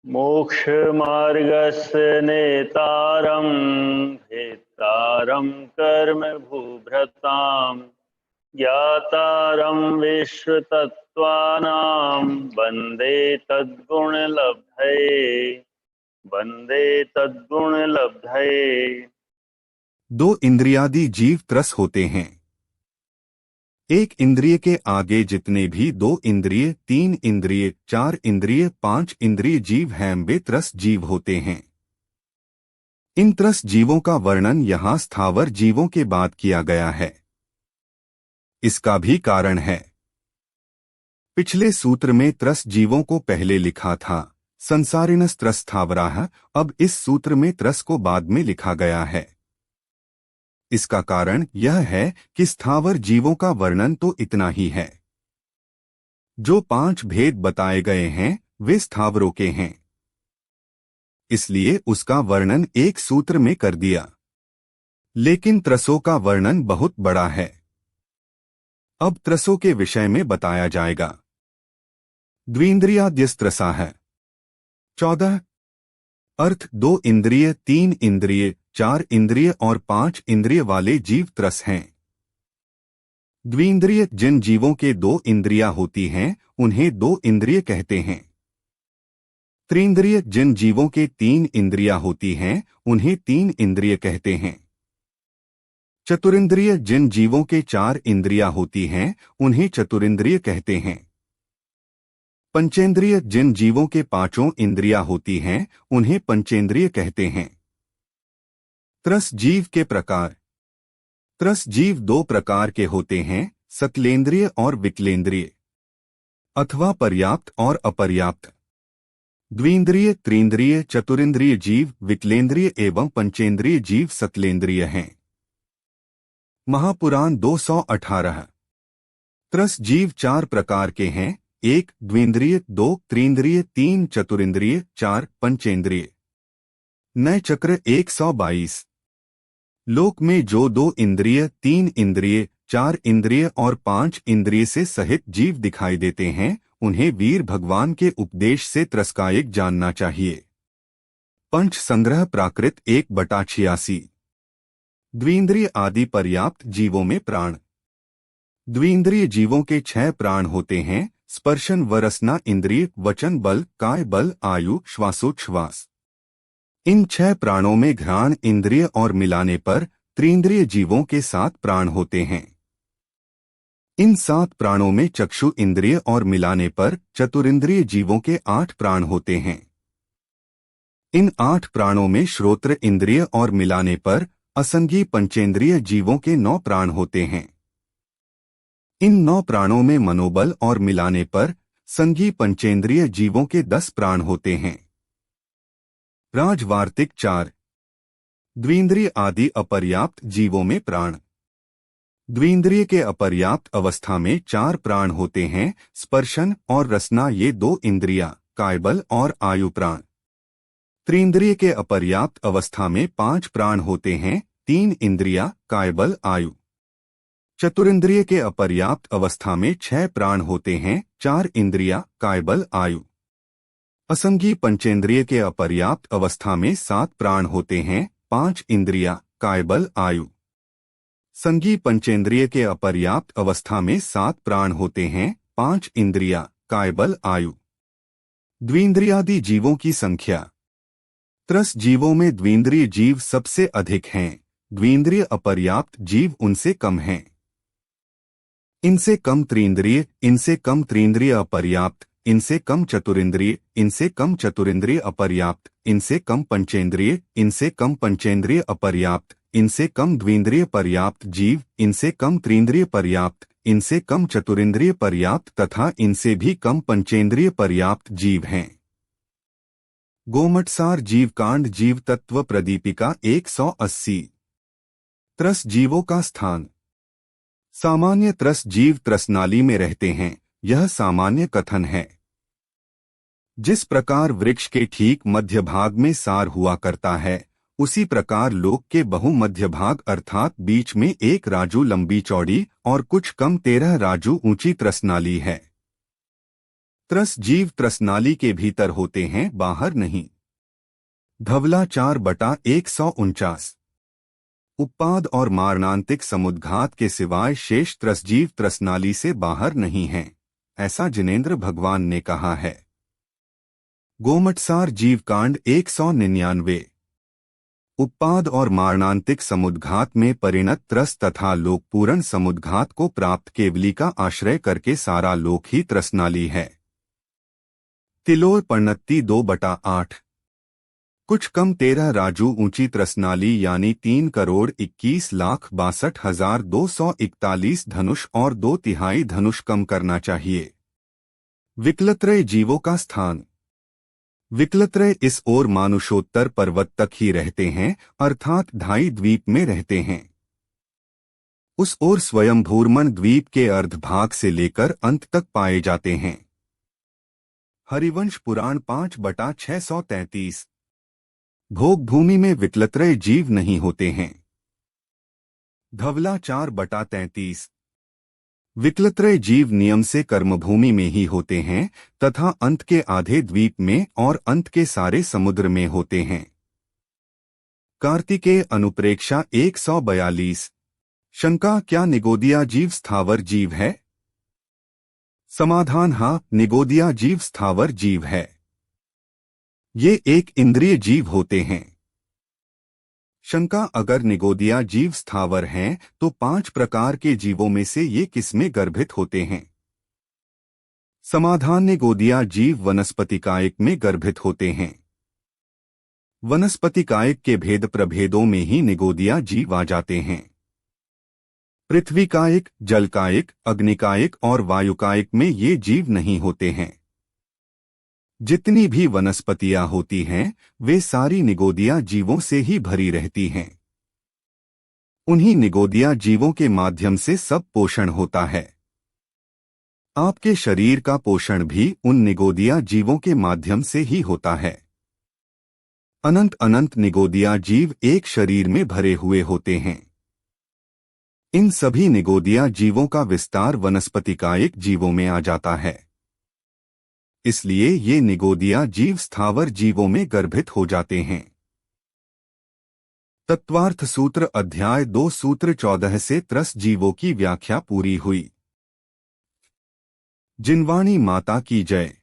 मोक्षमार्गस्य नेतारं भेत्तारं कर्म भूभृतां ज्ञातारं विश्वतत्त्वानां वन्दे तद्गुणलब्धये। दो इंद्रियादि जीव त्रस होते हैं। एक इंद्रिय के आगे जितने भी दो इंद्रिय, तीन इंद्रिय, चार इंद्रिय, पांच इंद्रिय जीव हैं वे त्रस जीव होते हैं। इन त्रस जीवों का वर्णन यहाँ स्थावर जीवों के बाद किया गया है। इसका भी कारण है। पिछले सूत्र में त्रस जीवों को पहले लिखा था संसारिणस त्रस स्थावराः, अब इस सूत्र में त्रस को बाद में लिखा गया है। इसका कारण यह है कि स्थावर जीवों का वर्णन तो इतना ही है। जो पांच भेद बताए गए हैं वे स्थावरों के हैं, इसलिए उसका वर्णन एक सूत्र में कर दिया। लेकिन त्रसों का वर्णन बहुत बड़ा है। अब त्रसों के विषय में बताया जाएगा। द्विन्द्रियाद्यस्त्रसा है 14। अर्थ दो इंद्रिय, तीन इंद्रिय, चार इंद्रिय और पांच इंद्रिय वाले जीव त्रस हैं। द्विन्द्रिय जिन जीवों के दो इंद्रियां होती हैं उन्हें दो इंद्रिय कहते हैं। त्रिंद्रिय जिन जीवों के तीन इंद्रियां होती हैं उन्हें तीन इंद्रिय कहते हैं। चतुरिंद्रिय जिन जीवों के चार इंद्रियां होती हैं उन्हें चतुरिंद्रिय कहते हैं। पंचेंद्रिय जिन जीवों के पांचों इंद्रियां होती हैं उन्हें पंचेंद्रिय कहते हैं। त्रस जीव के प्रकार। त्रस जीव दो प्रकार के होते हैं, सकलेंद्रिय और विकलेंद्रिय, अथवा पर्याप्त और अपर्याप्त। द्विन्द्रिय, त्रिंद्रिय, चतुरिंद्रिय जीव विकलेंद्रिय एवं पंचेंद्रिय जीव सकलेंद्रिय हैं। महापुराण 218। त्रस जीव चार प्रकार के हैं, एक द्विन्द्रिय, दो त्रिंद्रिय, तीन चतुरिंद्रिय, चार पंचेंद्रिय। नय चक्र 122। लोक में जो दो इंद्रिय, तीन इंद्रिय, चार इंद्रिय और पांच इंद्रिय से सहित जीव दिखाई देते हैं उन्हें वीर भगवान के उपदेश से त्रस्कायिक जानना चाहिए। पंच संग्रह प्राकृत 1/86। द्विन्द्रिय आदि पर्याप्त जीवों में प्राण। द्विन्द्रिय जीवों के 6 प्राण होते हैं, स्पर्शन व रसना इंद्रिय, वचन बल, काय बल, आयु, श्वासोच्छ्वास। इन 6 प्राणों में घ्राण इंद्रिय और मिलाने पर त्रिंद्रिय जीवों के 7 प्राण होते हैं। इन 7 प्राणों में चक्षु इंद्रिय और मिलाने पर चतुरिंद्रिय जीवों के 8 प्राण होते हैं। इन 8 प्राणों में श्रोत्र इंद्रिय और मिलाने पर असंगी पंचेंद्रिय जीवों के 9 प्राण होते हैं। इन 9 प्राणों में मनोबल और मिलाने पर संगी पंचेंद्रिय जीवों के 10 प्राण होते हैं। राजवार्तिक 4। द्विन्द्रिय आदि अपर्याप्त जीवों में प्राण। द्विन्द्रिय के अपर्याप्त अवस्था में 4 प्राण होते हैं, स्पर्शन और रसना ये 2 इंद्रियां, कायबल और आयु प्राण। त्रिंद्रिय के अपर्याप्त अवस्था में 5 प्राण होते हैं, 3 इंद्रियां, कायबल, आयु। चतुरिंद्रिय के अपर्याप्त अवस्था में 6 प्राण होते हैं, 4 इंद्रियां, कायबल, आयु। असंगी पंचेंद्रिय के अपर्याप्त अवस्था में 7 प्राण होते हैं, 5 इंद्रियां, कायबल, आयु। संगी पंचेंद्रिय के अपर्याप्त अवस्था में 7 प्राण होते हैं, 5 इंद्रियां, कायबल, आयु। द्विन्द्रियादि जीवों की संख्या। त्रस जीवों में द्विन्द्रिय जीव सबसे अधिक हैं, द्विन्द्रिय अपर्याप्त जीव उनसे कम हैं। इनसे कम त्रिंद्रिय, इनसे कम त्रिंद्रिय अपर्याप्त, इनसे कम चतुरिंद्रिय, इनसे कम चतुरिंद्रिय अपर्याप्त, इनसे कम पंचेंद्रिय, इनसे कम पंचेंद्रिय अपर्याप्त, इनसे कम द्विन्द्रिय पर्याप्त जीव, इनसे कम त्रिंद्रिय पर्याप्त, इनसे कम चतुरिंद्रिय पर्याप्त तथा इनसे भी कम पंचेंद्रिय पर्याप्त जीव हैं। गोमटसार जीवकांड जीव तत्व प्रदीपिका 180। त्रस जीवों का स्थान। सामान्य त्रस जीव त्रसनाली में रहते हैं, यह सामान्य कथन है। जिस प्रकार वृक्ष के ठीक मध्य भाग में सार हुआ करता है, उसी प्रकार लोक के बहुमध्य भाग अर्थात बीच में 1 राजू लंबी चौड़ी और कुछ कम 13 राजू ऊंची त्रसनाली है। त्रस जीव त्रसनाली के भीतर होते हैं, बाहर नहीं। धवला 4/149। उत्पाद और मारणांतिक समुद्घात के सिवाय शेष त्रसजीव त्रसनाली से बाहर नहीं हैं, ऐसा जिनेंद्र भगवान ने कहा है। गोमटसार जीवकांड 199। उत्पाद और मारणांतिक समुद्घात में परिणत त्रस तथा लोकपूर्ण समुद्घात को प्राप्त केवली का आश्रय करके सारा लोक ही त्रसनाली है। तिलोर पर्णत्ती 2/8। कुछ कम 13 राजू ऊंची त्रसनाली यानी 3,21,62,241 धनुष और 2/3 धनुष कम करना चाहिए। विकलत्रय जीवों का स्थान। विकलत्रय इस ओर मानुषोत्तर पर्वत तक ही रहते हैं, अर्थात ढाई द्वीप में रहते हैं। उस ओर स्वयंभूर्मन द्वीप के अर्धभाग से लेकर अंत तक पाए जाते हैं। हरिवंश पुराण 5/633। भोग भूमि में विकलत्रय जीव नहीं होते हैं। धवला 4/33। विकलत्रय जीव नियम से कर्मभूमि में ही होते हैं तथा अंत के आधे द्वीप में और अंत के सारे समुद्र में होते हैं। कार्तिकेय अनुप्रेक्षा 142। शंका, क्या निगोदिया जीव स्थावर जीव है? समाधान, हाँ, निगोदिया जीव स्थावर जीव है। ये एक इंद्रिय जीव होते हैं। शंका, अगर निगोदिया जीव स्थावर हैं तो 5 प्रकार के जीवों में से ये किसमें गर्भित होते हैं? समाधान, निगोदिया जीव वनस्पतिकायिक में गर्भित होते हैं। वनस्पतिकायिक के भेद प्रभेदों में ही निगोदिया जीव आ जाते हैं। पृथ्वीकायिक, जलकायिक, अग्निकायिक और वायुकायिक में ये जीव नहीं होते हैं। जितनी भी वनस्पतियां होती हैं वे सारी निगोदिया जीवों से ही भरी रहती हैं। उन्हीं निगोदिया जीवों के माध्यम से सब पोषण होता है। आपके शरीर का पोषण भी उन निगोदिया जीवों के माध्यम से ही होता है। अनंत अनंत निगोदिया जीव एक शरीर में भरे हुए होते हैं। इन सभी निगोदिया जीवों का विस्तार वनस्पतिकायिक जीवों में आ जाता है। इसलिए ये निगोदिया जीव स्थावर जीवों में गर्भित हो जाते हैं। तत्वार्थ सूत्र अध्याय 2 सूत्र 14 से त्रस जीवों की व्याख्या पूरी हुई। जिनवाणी माता की जय।